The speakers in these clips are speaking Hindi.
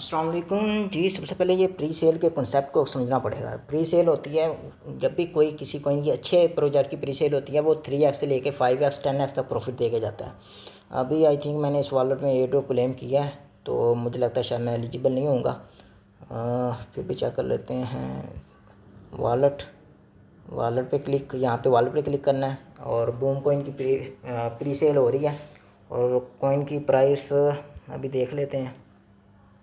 अस्सलाम वालेकुम जी। सबसे पहले ये प्री सेल के कॉन्सेप्ट को समझना पड़ेगा। प्री सेल होती है जब भी कोई किसी कोइन की अच्छे प्रोजेक्ट की प्री सेल होती है, वो 3x से लेके 5x 10x तक प्रॉफिट दे के जाता है। अभी आई थिंक मैंने इस वॉलेट में एयरड्रॉप क्लेम किया है, तो मुझे लगता है शायद मैं एलिजिबल नहीं होऊंगा। फिर भी चेक कर लेते हैं। वॉलेट वॉलेट पे क्लिक, यहाँ पे वॉलेट पे क्लिक करना है और बूम कोइन की प्री सेल हो रही है। और कोइन की प्राइस अभी देख लेते हैं।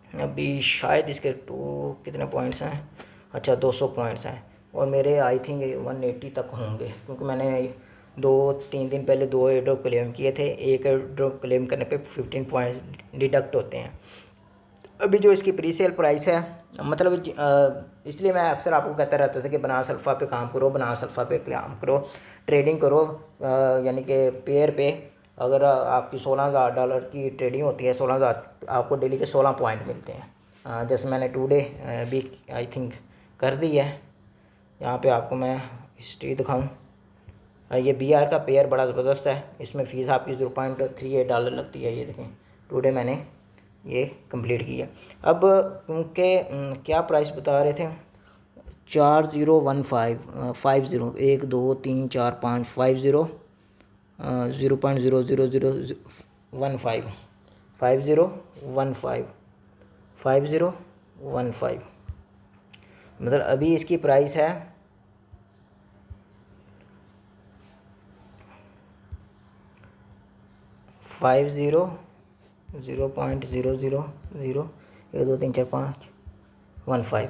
अभी शायद इसके कितने पॉइंट्स हैं। अच्छा, 200 पॉइंट्स हैं और मेरे आई थिंक 180 तक होंगे, क्योंकि मैंने 2-3 दिन पहले 2 एयर ड्रॉप क्लेम किए थे। एक एयर ड्रॉप क्लेम करने पे 15 पॉइंट्स डिडक्ट होते हैं। अभी जो इसकी प्री सेल प्राइस है, मतलब इसलिए मैं अक्सर आपको कहता रहता था कि बनास अल्फ़ा पे काम करो, बनास अल्फ़ा पे काम करो, ट्रेडिंग करो। यानी कि पेयर पे अगर आपकी $16,000 की ट्रेडिंग होती है, 16,000 आपको डेली के 16 पॉइंट मिलते हैं। जैसे मैंने टुडे भी आई थिंक कर दी है। यहाँ पे आपको मैं हिस्ट्री दिखाऊँ। ये BR का पेयर बड़ा ज़बरदस्त है। इसमें फ़ीस आपकी $0.38 लगती है। ये देखें, टुडे मैंने ये कंप्लीट की है। अब उनके क्या प्राइस बता रहे थे, 4015 50 1 2 3 4 5 50 0.00015 5015 5015। मतलब अभी इसकी प्राइस है 50 0.000 1 2 3 4 5 15।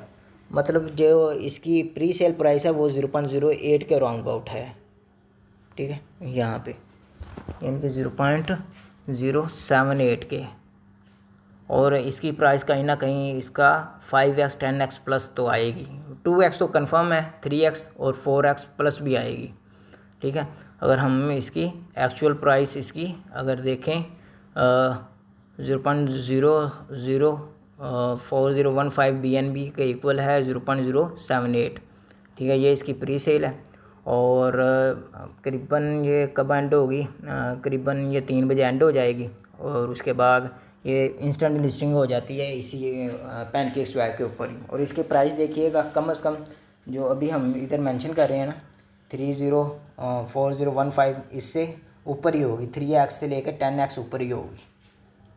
मतलब जो इसकी प्री सेल प्राइस है वो 0.08 के राउंड अबाउट है। ठीक है, यहाँ पे यानी कि 0.078 के। और इसकी प्राइस कहीं ना कहीं इसका 5x 10x प्लस तो आएगी। 2x तो कंफर्म है, 3x और 4x प्लस भी आएगी। ठीक है, अगर हम इसकी एक्चुअल प्राइस इसकी अगर देखें 0.00415 BNB के इक्वल है 0.078। ठीक है, ये इसकी प्री सेल है। और करीबन ये कब एंड होगी, करीबन ये 3 बजे एंड हो जाएगी। और उसके बाद ये इंस्टेंट लिस्टिंग हो जाती है इसी पैनकेक स्वैग के ऊपर ही। और इसके प्राइस देखिएगा, कम से कम जो अभी हम इधर मेंशन कर रहे हैं ना 304015, इससे ऊपर ही होगी। 3x से लेकर 10x ऊपर ही होगी।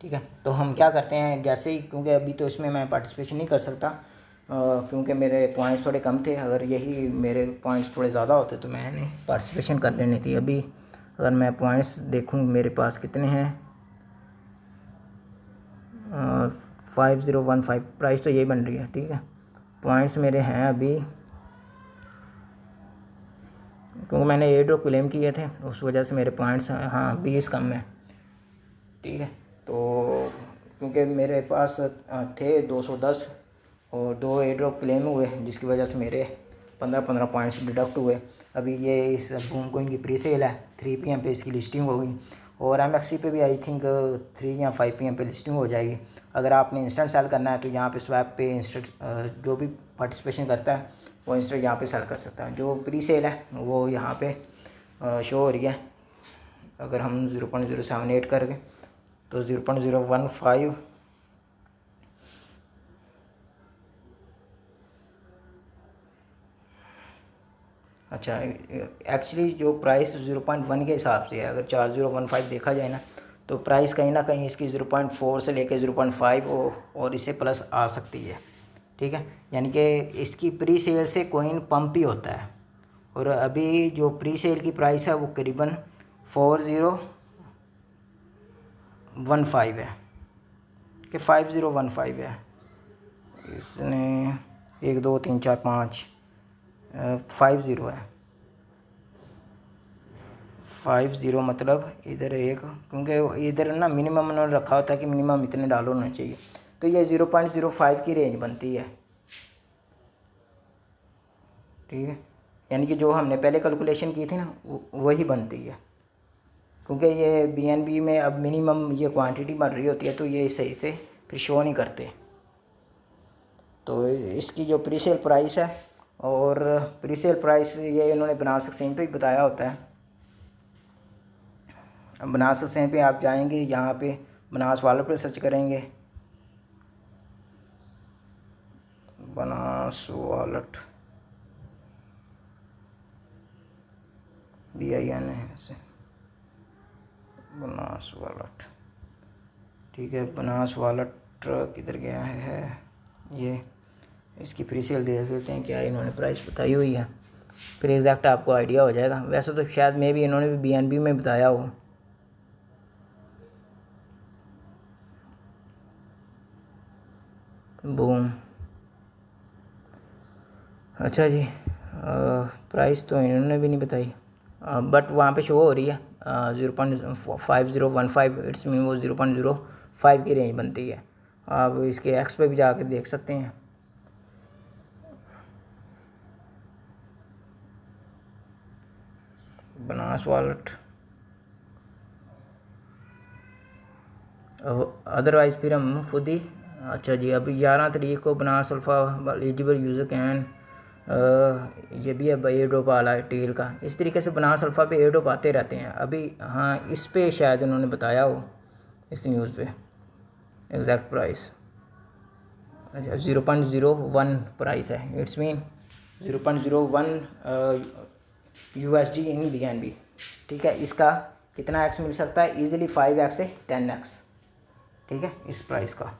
ठीक है, तो हम क्या करते हैं, जैसे ही, क्योंकि अभी तो इसमें मैं पार्टिसिपेशन नहीं कर सकता क्योंकि मेरे पॉइंट्स थोड़े कम थे। अगर यही मेरे पॉइंट्स थोड़े ज़्यादा होते तो मैंने पार्टिसिपेशन कर लेनी थी। अभी अगर मैं पॉइंट्स देखूं मेरे पास कितने हैं, 5015 प्राइस तो यही बन रही है। ठीक है, पॉइंट्स मेरे हैं अभी, क्योंकि मैंने एयर ड्रॉप क्लेम किए थे उस वजह से मेरे पॉइंट्स हाँ 20 कम है। ठीक है, तो क्योंकि मेरे पास थे 210 और 2 एयर ड्रॉप क्लेम हुए, जिसकी वजह से मेरे 15-15 पॉइंट्स डिडक्ट हुए। अभी ये इस बूम कोइन की प्री सेल है, 3 PM पे इसकी लिस्टिंग हो गई। और MXC पे भी आई थिंक 3 या 5 PM पे लिस्टिंग हो जाएगी। अगर आपने इंस्टेंट सेल करना है तो यहाँ पे स्वैप पे इंस्टेंट जो भी पार्टिसिपेशन करता है वो इंस्टेंट यहाँ पे सेल कर सकता है। जो प्री सेल है वो यहाँ पे शो हो रही है। अगर हम 0.078 करके तो 0.015 अच्छा, एक्चुअली जो प्राइस 0.1 के हिसाब से है, अगर 4015 देखा जाए ना तो प्राइस कहीं ना कहीं इसकी 0.4 से लेकर 0.5 और इससे प्लस आ सकती है। ठीक है, यानी कि इसकी प्री सेल से कोइन पंप ही होता है। और अभी जो प्री सेल की प्राइस है वो करीबन 4015 है कि 5015 है। इसने 1 2 3 4 5 50 है। 50 मतलब इधर एक, क्योंकि इधर ना मिनिमम उन्होंने रखा होता है कि मिनिमम इतने डॉलर होने चाहिए, तो ये 0.05 की रेंज बनती है। ठीक है, यानी कि जो हमने पहले कैलकुलेशन की थी ना वही बनती है। क्योंकि ये BNB में अब मिनिमम ये क्वांटिटी बन रही होती है तो ये सही से फिर शो नहीं करते। तो इसकी जो प्रीसेल प्राइस है, और प्रीसेल प्राइस ये इन्होंने बनास एक्सचेंज पे ही बताया होता है। बनास एक्सचेंज पे आप जाएंगे, यहाँ पे बनास वालों पर सर्च करेंगे बनास वॉलेट, BIN है ऐसे, बनास वॉलेट। ठीक है, बनास वॉलेट किधर गया है ये, इसकी प्री सेल देख लेते हैं क्या इन्होंने प्राइस बताई हुई है, फिर एग्जैक्ट आपको आइडिया हो जाएगा। वैसे तो शायद मे भी इन्होंने भी BNB में बताया हो। बूम, अच्छा जी, प्राइस तो इन्होंने भी नहीं बताई, बट वहाँ पे शो हो रही है 0.5015, इट्स मीन वो 0.05 की रेंज बनती है। आप इसके एक्स पे भी जाके देख सकते हैं। बनास वॉलेट, अदरवाइज़ फिर हम खुद ही, अच्छा जी, अभी 11 तारीख को Banas alpha eligible user can, ये भी अब एयर ड्रॉप वाला है टेल का। इस तरीके से बनास अल्फ़ा पे एयर ड्रॉप आते रहते हैं। अभी हाँ, इस पे शायद उन्होंने बताया हो इस न्यूज़ पे एग्जैक्ट प्राइस। अच्छा, 0.01 प्राइस है, it's mean 0.01 USD in BNB। ठीक है, इसका कितना एक्स मिल सकता है, ईजिली 5x से 10x। ठीक है, इस प्राइस का।